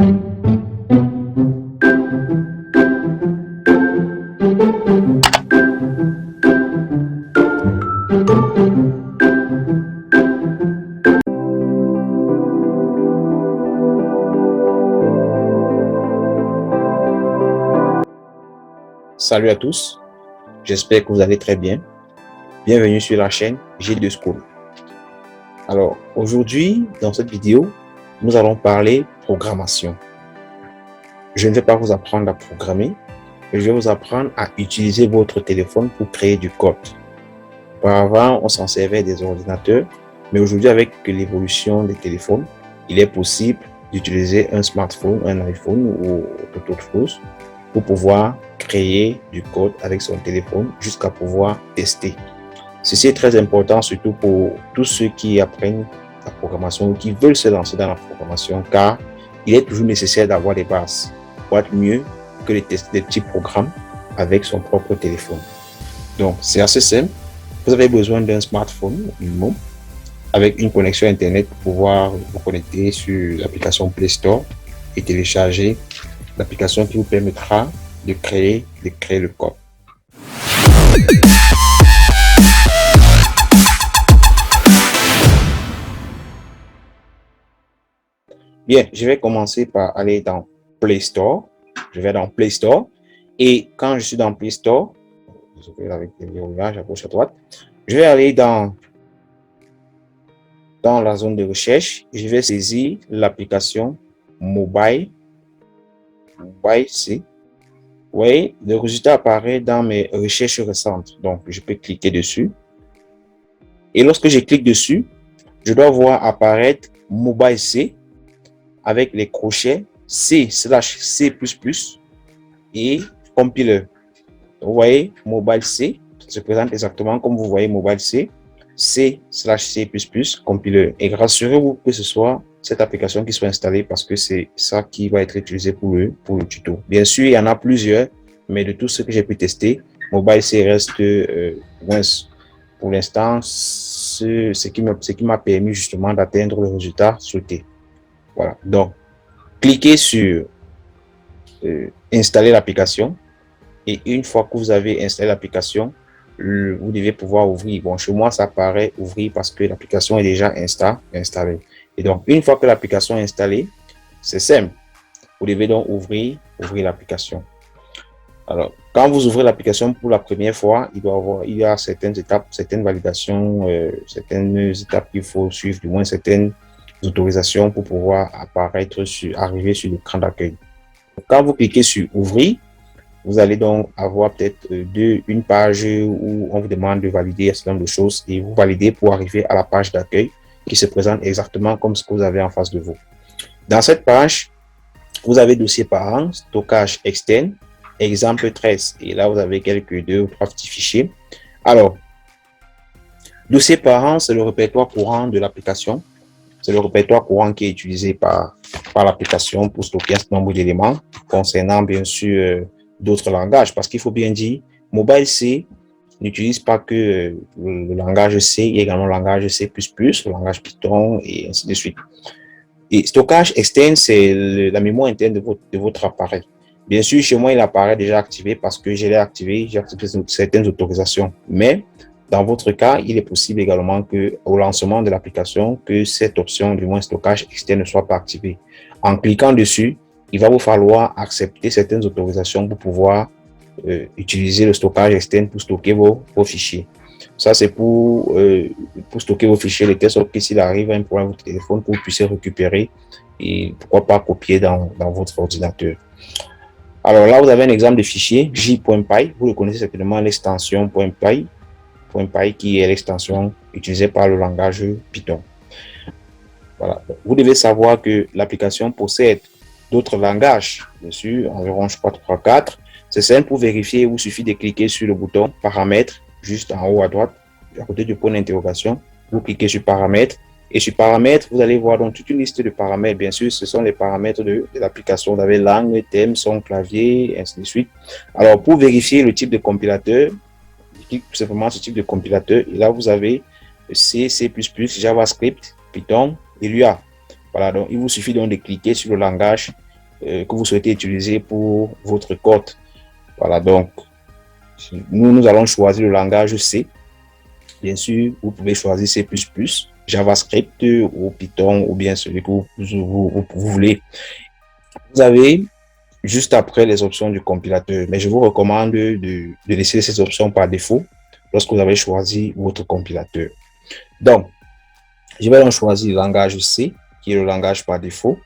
Salut à tous, j'espère que vous allez très bien. Bienvenue sur la chaîne G2 School. Alors, aujourd'hui, dans cette vidéo, nous allons parler programmation. Je ne vais pas vous apprendre à programmer, mais je vais vous apprendre à utiliser votre téléphone pour créer du code. Auparavant, on s'en servait des ordinateurs, mais aujourd'hui, avec l'évolution des téléphones, il est possible d'utiliser un smartphone, un iPhone ou toute autre chose pour pouvoir créer du code avec son téléphone jusqu'à pouvoir tester. Ceci est très important, surtout pour tous ceux qui apprennent la programmation ou qui veulent se lancer dans la programmation, car il est toujours nécessaire d'avoir des bases. Quoi de mieux que de tester des petits programmes avec son propre téléphone. Donc, c'est assez simple. Vous avez besoin d'un smartphone minimum avec une connexion Internet pour pouvoir vous connecter sur l'application Play Store et télécharger l'application qui vous permettra de créer le code. Bien, je vais commencer par aller dans Play Store. Je vais dans Play Store et quand je suis dans Play Store, avec les verrouillages à gauche à droite, je vais aller dans la zone de recherche. Je vais saisir l'application Mobile C. Oui, le résultat apparaît dans mes recherches récentes. Donc, je peux cliquer dessus. Et lorsque je clique dessus, je dois voir apparaître Mobile C avec les crochets C/C++ et compiler. Vous voyez, Mobile C se présente exactement comme vous voyez Mobile C/C++ compiler. Et rassurez-vous que ce soit cette application qui soit installée parce que c'est ça qui va être utilisé pour le tuto. Bien sûr, il y en a plusieurs, mais de tout ce que j'ai pu tester, Mobile C reste pour l'instant ce qui m'a permis justement d'atteindre le résultat souhaité. Voilà, donc cliquez sur installer l'application et une fois que vous avez installé l'application, vous devez pouvoir ouvrir. Bon, chez moi, ça apparaît ouvrir parce que l'application est déjà installée. Et donc, une fois que l'application est installée, c'est simple. Vous devez donc ouvrir l'application. Alors, quand vous ouvrez l'application pour la première fois, il y a certaines étapes, certaines validations, certaines étapes qu'il faut suivre, du moins certaines autorisations pour pouvoir arriver sur l'écran d'accueil. Quand vous cliquez sur ouvrir, vous allez donc avoir peut-être une page où on vous demande de valider un certain nombre de choses et vous validez pour arriver à la page d'accueil qui se présente exactement comme ce que vous avez en face de vous. Dans cette page, vous avez dossier parent, stockage externe, exemple 13 et là vous avez quelques 2 ou 3 petits fichiers. Alors, dossier parent, c'est le répertoire courant de l'application. C'est le répertoire courant qui est utilisé par l'application pour stocker un certain nombre d'éléments concernant bien sûr d'autres langages, parce qu'il faut bien dire, Mobile C n'utilise pas que le langage C, il y a également le langage C++, le langage Python et ainsi de suite. Et stockage externe, c'est la mémoire interne de votre appareil. Bien sûr, chez moi, il apparaît déjà activé parce que j'ai activé certaines autorisations. Mais dans votre cas, il est possible également que au lancement de l'application, que cette option, du moins stockage externe, ne soit pas activée. En cliquant dessus, il va vous falloir accepter certaines autorisations pour pouvoir utiliser le stockage externe pour stocker vos fichiers. Ça, c'est pour stocker vos fichiers, de telle sorte que s'il arrive un problème avec votre téléphone, que vous puissiez récupérer et pourquoi pas copier dans votre ordinateur. Alors là, vous avez un exemple de fichier j.py. Vous le connaissez certainement, l'extension .py, qui est l'extension utilisée par le langage Python. Voilà. Vous devez savoir que l'application possède d'autres langages, bien sûr, environ, je crois, 3-4. C'est simple pour vérifier, il vous suffit de cliquer sur le bouton paramètres, juste en haut à droite, à côté du point d'interrogation. Vous cliquez sur paramètres. Et sur paramètres, vous allez voir donc toute une liste de paramètres. Bien sûr, ce sont les paramètres de l'application. Vous avez langue, thème, son, clavier, et ainsi de suite. Alors, pour vérifier le type de compilateur, je clique tout simplement sur type de compilateur. Et là, vous avez C, C++, JavaScript, Python et Lua. Voilà, donc il vous suffit donc de cliquer sur le langage que vous souhaitez utiliser pour votre code. Voilà, donc, nous allons choisir le langage C. Bien sûr, vous pouvez choisir C++, JavaScript ou Python ou bien celui que vous voulez. Vous avez juste après les options du compilateur, mais je vous recommande de laisser ces options par défaut lorsque vous avez choisi votre compilateur. Donc, je vais donc choisir le langage C, qui est le langage par défaut,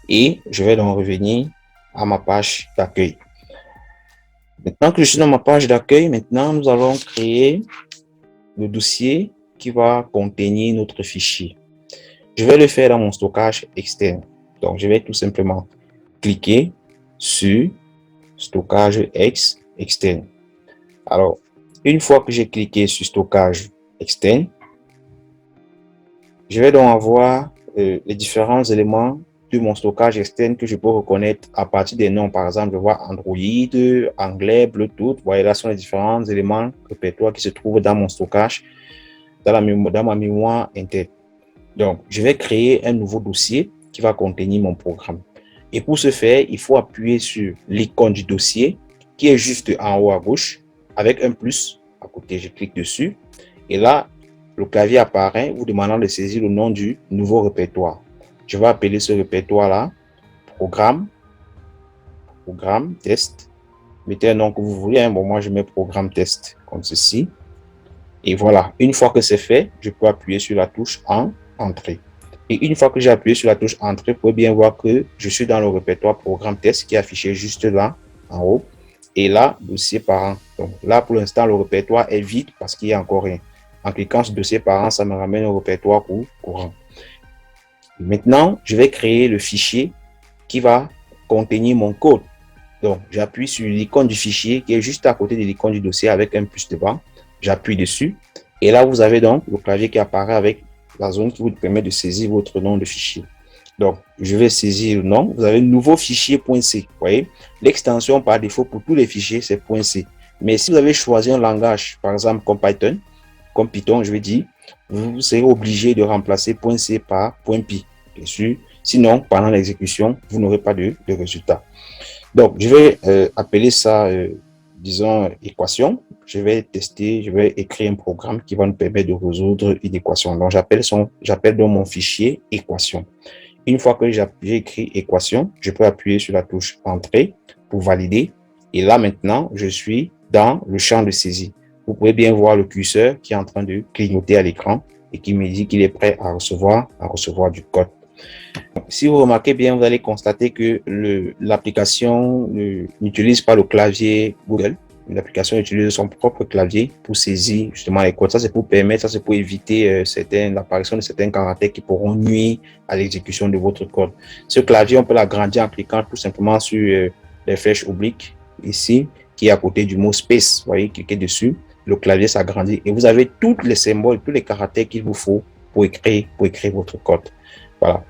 et je vais donc revenir à ma page d'accueil. Maintenant que je suis dans ma page d'accueil, maintenant nous allons créer le dossier qui va contenir notre fichier. Je vais le faire dans mon stockage externe. Donc, je vais tout simplement cliquer sur stockage externe. Alors, une fois que j'ai cliqué sur stockage externe, je vais donc avoir les différents éléments de mon stockage externe que je peux reconnaître à partir des noms. Par exemple, je vois Android, anglais, Bluetooth. Vous voyez, là sont les différents éléments répertoires qui se trouvent dans mon stockage, dans ma mémoire interne. Donc, je vais créer un nouveau dossier qui va contenir mon programme. Et pour ce faire, il faut appuyer sur l'icône du dossier qui est juste en haut à gauche avec un plus à côté. Je clique dessus et là, le clavier apparaît vous demandant de saisir le nom du nouveau répertoire. Je vais appeler ce répertoire-là programme test. Mettez un nom que vous voulez. Bon, moi, je mets programme test comme ceci. Et voilà, une fois que c'est fait, je peux appuyer sur la touche entrée. Et une fois que j'ai appuyé sur la touche entrée, vous pouvez bien voir que je suis dans le répertoire programme test qui est affiché juste là en haut. Et là, dossier parent. Donc là, pour l'instant, le répertoire est vide parce qu'il n'y a encore rien. En cliquant sur dossier parent, ça me ramène au répertoire courant. Maintenant, je vais créer le fichier qui va contenir mon code. Donc, j'appuie sur l'icône du fichier qui est juste à côté de l'icône du dossier avec un plus devant. J'appuie dessus. Et là, vous avez donc le clavier qui apparaît avec la zone qui vous permet de saisir votre nom de fichier. Donc, je vais saisir le nom. Vous avez nouveau fichier .c. Vous voyez, l'extension par défaut pour tous les fichiers, c'est .c. Mais si vous avez choisi un langage, par exemple, comme Python, je vais dire, vous serez obligé de remplacer .c par .py. Bien sûr. Sinon, pendant l'exécution, vous n'aurez pas de résultat. Donc, je vais appeler ça, disons, équation. Je vais tester, je vais écrire un programme qui va nous permettre de résoudre une équation. Donc, j'appelle donc mon fichier équation. Une fois que j'ai écrit équation, je peux appuyer sur la touche entrée pour valider. Et là, maintenant, je suis dans le champ de saisie. Vous pouvez bien voir le curseur qui est en train de clignoter à l'écran et qui me dit qu'il est prêt à recevoir du code. Si vous remarquez bien, vous allez constater que l'application n'utilise pas le clavier Google. L'application utilise son propre clavier pour saisir justement les codes. Ça, c'est pour permettre, ça, c'est pour éviter l'apparition de certains caractères qui pourront nuire à l'exécution de votre code. Ce clavier, on peut l'agrandir en cliquant tout simplement sur les flèches obliques ici, qui est à côté du mot space. Vous voyez, cliquez dessus, le clavier s'agrandit et vous avez tous les symboles, tous les caractères qu'il vous faut pour écrire votre code. Voilà.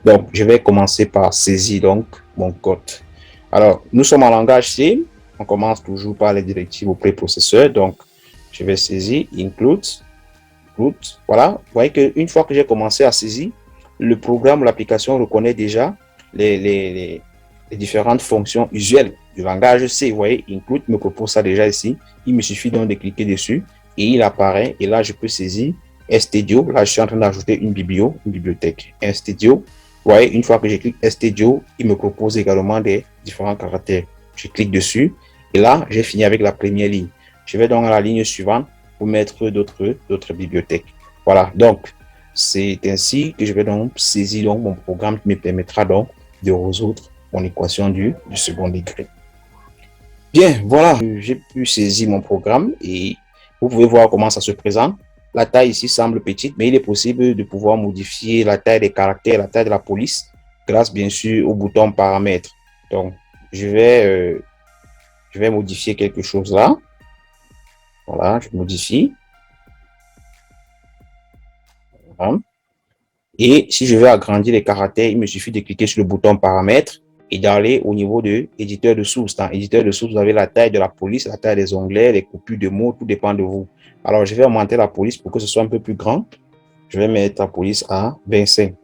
Donc, je vais commencer par saisir donc mon code. Alors, nous sommes en langage C. On commence toujours par les directives au préprocesseur. Donc, je vais saisir include. Voilà. Vous voyez qu'une fois que j'ai commencé à saisir, le programme, l'application reconnaît déjà les différentes fonctions usuelles du langage C. Vous voyez, include me propose ça déjà ici. Il me suffit donc de cliquer dessus et il apparaît. Et là, je peux saisir stdio. Là, je suis en train d'ajouter une bibliothèque. Stdio. Vous voyez, une fois que je clique stdio, il me propose également des différents caractères. Je clique dessus et là, j'ai fini avec la première ligne. Je vais donc à la ligne suivante pour mettre d'autres bibliothèques. Voilà, donc c'est ainsi que je vais donc saisir donc mon programme qui me permettra donc de résoudre mon équation du second degré. Bien, voilà, j'ai pu saisir mon programme et vous pouvez voir comment ça se présente. La taille ici semble petite, mais il est possible de pouvoir modifier la taille des caractères, la taille de la police, grâce bien sûr au bouton paramètres. Donc, je vais modifier quelque chose là. Voilà, je modifie. Voilà. Et si je veux agrandir les caractères, il me suffit de cliquer sur le bouton paramètres et d'aller au niveau de éditeur de source. Dans éditeur de source, vous avez la taille de la police, la taille des onglets, les coupures de mots, tout dépend de vous. Alors, je vais augmenter la police pour que ce soit un peu plus grand. Je vais mettre la police à 25.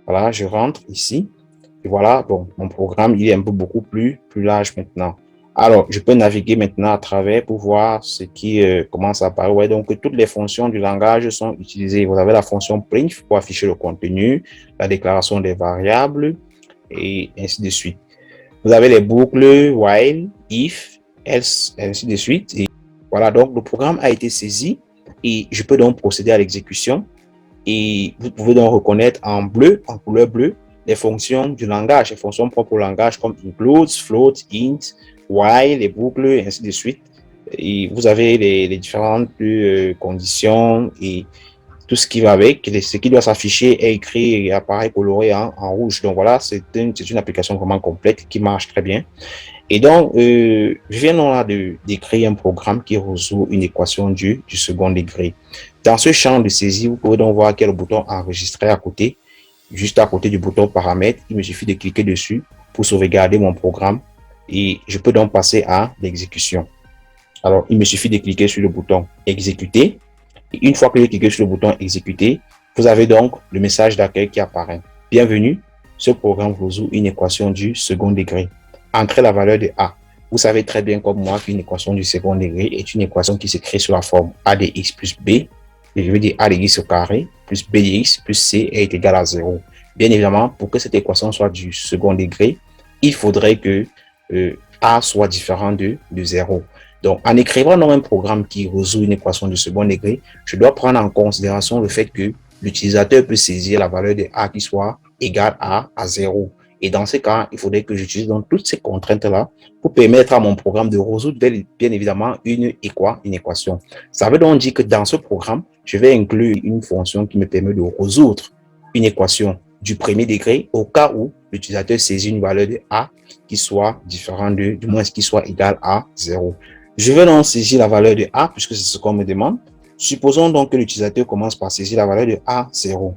Voilà, je rentre ici. Et voilà, bon, mon programme, il est un peu beaucoup plus large maintenant. Alors, je peux naviguer maintenant à travers pour voir ce qui commence à apparaître. Ouais, donc, toutes les fonctions du langage sont utilisées. Vous avez la fonction print pour afficher le contenu, la déclaration des variables et ainsi de suite. Vous avez les boucles while, if, else, ainsi de suite. Et voilà, donc, le programme a été saisi et je peux donc procéder à l'exécution. Et vous pouvez donc reconnaître en bleu, en couleur bleue, les fonctions du langage, les fonctions propres au langage comme includes, float, int, while, les boucles, et ainsi de suite. Et vous avez les différentes conditions et tout ce qui va avec. Ce qui doit s'afficher est écrit et apparaît coloré en rouge. Donc voilà, c'est une application vraiment complète qui marche très bien. Et donc, je viens là d'écrire un programme qui résout une équation du second degré. Dans ce champ de saisie, vous pouvez donc voir qu'il y a le bouton enregistrer à côté, juste à côté du bouton paramètres. Il me suffit de cliquer dessus pour sauvegarder mon programme et je peux donc passer à l'exécution. Alors, il me suffit de cliquer sur le bouton exécuter. Et une fois que j'ai cliqué sur le bouton exécuter, vous avez donc le message d'accueil qui apparaît. Bienvenue, ce programme résout une équation du second degré. Entrez la valeur de A. Vous savez très bien comme moi qu'une équation du second degré est une équation qui s'écrit sous la forme A de x plus B, et je veux dire A de x au carré, plus B de x plus C est égal à 0. Bien évidemment, pour que cette équation soit du second degré, il faudrait que A soit différent de 0. Donc, en écrivant dans un programme qui résout une équation du second degré, je dois prendre en considération le fait que l'utilisateur peut saisir la valeur de A qui soit égale à 0. Et dans ce cas, il faudrait que j'utilise donc toutes ces contraintes-là pour permettre à mon programme de résoudre bien évidemment une équation. Ça veut donc dire que dans ce programme, je vais inclure une fonction qui me permet de résoudre une équation du premier degré au cas où l'utilisateur saisit une valeur de A qui soit différente du moins qui soit égale à 0. Je vais donc saisir la valeur de A puisque c'est ce qu'on me demande. Supposons donc que l'utilisateur commence par saisir la valeur de A0.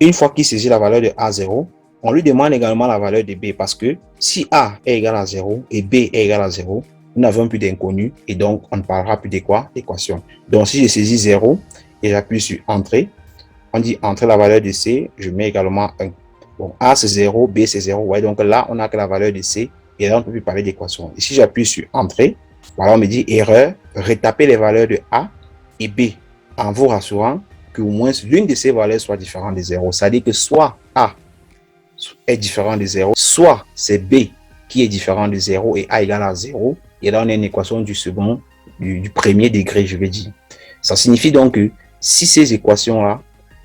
Une fois qu'il saisit la valeur de A0, on lui demande également la valeur de B parce que si A est égal à 0 et B est égal à 0, nous n'avons plus d'inconnu et donc on ne parlera plus de quoi? D'équation. Donc si je saisis 0 et j'appuie sur Entrée, on dit Entrer la valeur de C, je mets également 1. Bon, A c'est 0, B c'est 0. Ouais, donc là, on n'a que la valeur de C et là, on ne peut plus parler d'équation. Et si j'appuie sur Entrée, voilà, on me dit erreur, retapez les valeurs de A et B en vous rassurant qu'au moins l'une de ces valeurs soit différente de 0. C'est-à-dire que soit A est différent de 0, soit c'est B qui est différent de 0 et A égale à 0. Et là, on a une équation du du premier degré, je vais dire. Ça signifie donc que si ces équations-là,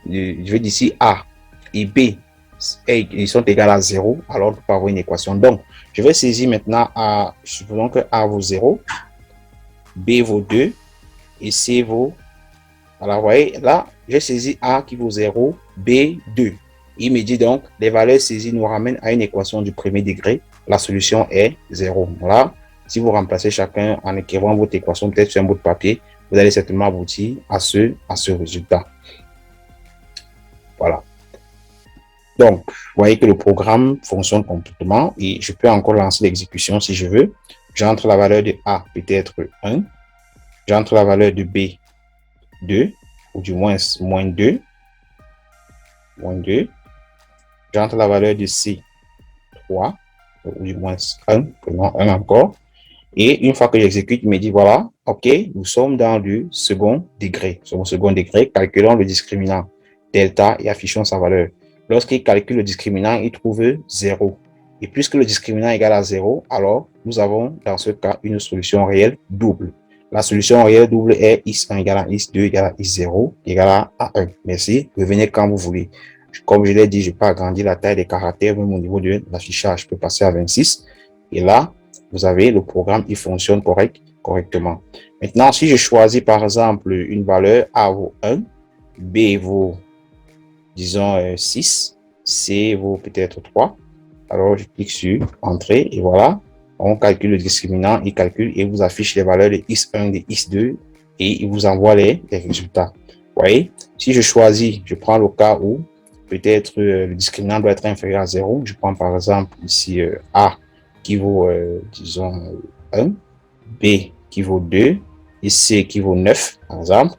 je vais dire si A et B ils sont égales à 0, alors on peut avoir une équation. Donc, je vais saisir maintenant A, supposons que A vaut 0, B vaut 2 et C vaut, alors vous voyez, là, j'ai saisi A qui vaut 0, B 2. Il me dit donc, les valeurs saisies nous ramènent à une équation du premier degré. La solution est 0. Voilà, si vous remplacez chacun en écrivant votre équation, peut-être sur un bout de papier, vous allez certainement aboutir à ce résultat. Voilà. Donc, vous voyez que le programme fonctionne complètement et je peux encore lancer l'exécution si je veux. J'entre la valeur de A, peut-être 1. J'entre la valeur de B, 2, ou du moins moins 2. Moins 2. J'entre la valeur de C, 3, ou du moins 1, prenons 1 encore. Et une fois que j'exécute, il me dit, voilà, OK, nous sommes dans le second degré. Nous sommes au second degré, calculons le discriminant delta et affichons sa valeur. Lorsqu'il calcule le discriminant, il trouve 0. Et puisque le discriminant est égal à 0, alors nous avons dans ce cas une solution réelle double. La solution réelle double est x1 égale à x2 égale à x0 égale à 1. Merci, revenez quand vous voulez. Comme je l'ai dit, je peux agrandir la taille des caractères, même au niveau de l'affichage, je peux passer à 26. Et là, vous avez le programme, il fonctionne correctement. Maintenant, si je choisis par exemple une valeur A vaut 1, B vaut, disons, 6, C vaut peut-être 3, alors je clique sur Entrée et voilà, on calcule le discriminant, il calcule et vous affiche les valeurs de x1, de x2 et il vous envoie les résultats. Vous voyez, si je choisis, je prends le cas où peut-être le discriminant doit être inférieur à 0, je prends par exemple ici A qui vaut, disons, 1, B qui vaut 2 et C qui vaut 9, par exemple.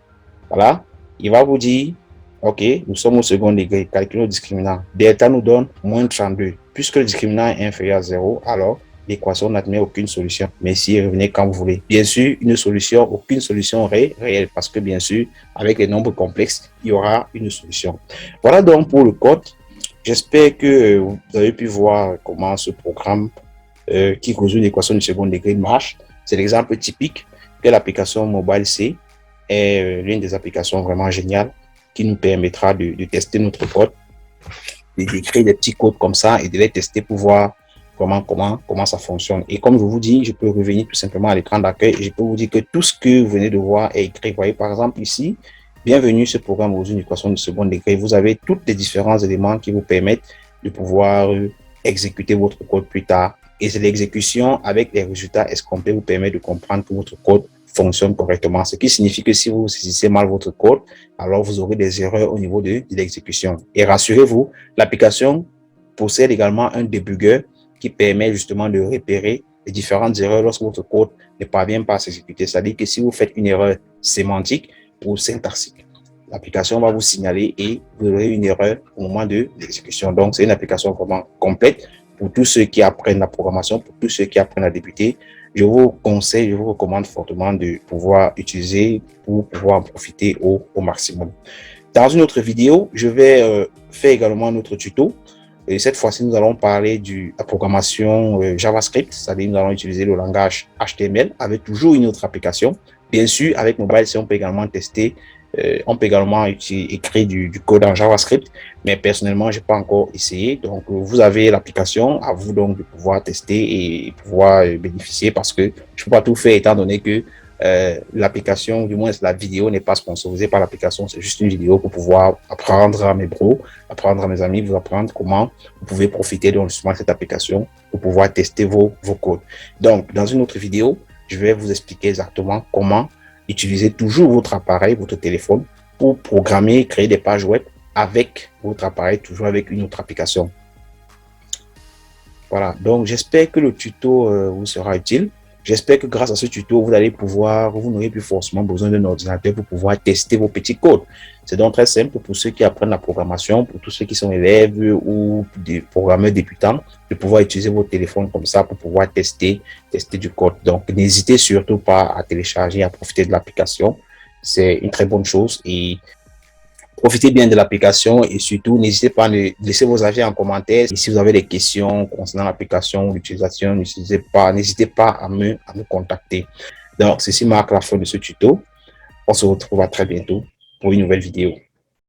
Voilà, il va vous dire, OK, nous sommes au second degré, calculons le discriminant. Delta nous donne moins 32. puisque le discriminant est inférieur à 0, alors l'équation n'admet aucune solution. Mais si revenez quand vous voulez. Bien sûr, aucune solution réelle, parce que bien sûr, avec les nombres complexes, il y aura une solution. Voilà donc pour le code. J'espère que vous avez pu voir comment ce programme qui résout l'équation du second degré marche. C'est l'exemple typique que l'application Mobile C est l'une des applications vraiment géniales qui nous permettra de tester notre code, d'écrire des petits codes comme ça et de les tester pour voir comment ça fonctionne. Et comme je vous dis, je peux revenir tout simplement à l'écran d'accueil et je peux vous dire que tout ce que vous venez de voir est écrit. Vous voyez, par exemple, ici, bienvenue, ce programme résout une équation de second degré. Vous avez tous les différents éléments qui vous permettent de pouvoir exécuter votre code plus tard. Et c'est l'exécution avec les résultats escomptés vous permet de comprendre que votre code fonctionne correctement. Ce qui signifie que si vous saisissez mal votre code, alors vous aurez des erreurs au niveau de l'exécution. Et rassurez-vous, l'application possède également un débugger qui permet justement de repérer les différentes erreurs lorsque votre code ne parvient pas à s'exécuter. C'est-à-dire que si vous faites une erreur sémantique ou syntaxique, l'application va vous signaler et vous aurez une erreur au moment de l'exécution. Donc, c'est une application vraiment complète pour tous ceux qui apprennent la programmation, pour tous ceux qui apprennent à débuter. Je vous conseille, je vous recommande fortement de pouvoir utiliser pour pouvoir en profiter au maximum. Dans une autre vidéo, je vais faire également un autre tuto. Et cette fois-ci, nous allons parler de la programmation JavaScript, c'est-à-dire nous allons utiliser le langage HTML avec toujours une autre application. Bien sûr, avec Mobile, on peut également tester, on peut également écrire du code en JavaScript, mais personnellement, je n'ai pas encore essayé. Donc, vous avez l'application, à vous donc de pouvoir tester et pouvoir bénéficier parce que je ne peux pas tout faire étant donné que l'application, du moins la vidéo n'est pas sponsorisée par l'application, c'est juste une vidéo pour pouvoir apprendre à mes bros, apprendre à mes amis, vous apprendre comment vous pouvez profiter donc justement de cette application pour pouvoir tester vos codes. Donc, dans une autre vidéo, je vais vous expliquer exactement comment utiliser toujours votre appareil, votre téléphone pour programmer, créer des pages web avec votre appareil, toujours avec une autre application. Voilà, donc j'espère que le tuto vous sera utile. J'espère que grâce à ce tuto, vous allez pouvoir, vous n'aurez plus forcément besoin d'un ordinateur pour pouvoir tester vos petits codes. C'est donc très simple pour ceux qui apprennent la programmation, pour tous ceux qui sont élèves ou des programmeurs débutants, de pouvoir utiliser votre téléphone comme ça pour pouvoir tester du code. Donc, n'hésitez surtout pas à télécharger, à profiter de l'application. C'est une très bonne chose et profitez bien de l'application et surtout, n'hésitez pas à laisser vos avis en commentaire. Et si vous avez des questions concernant l'application ou l'utilisation, n'hésitez pas à me contacter. Donc, ceci marque la fin de ce tuto. On se retrouve à très bientôt pour une nouvelle vidéo.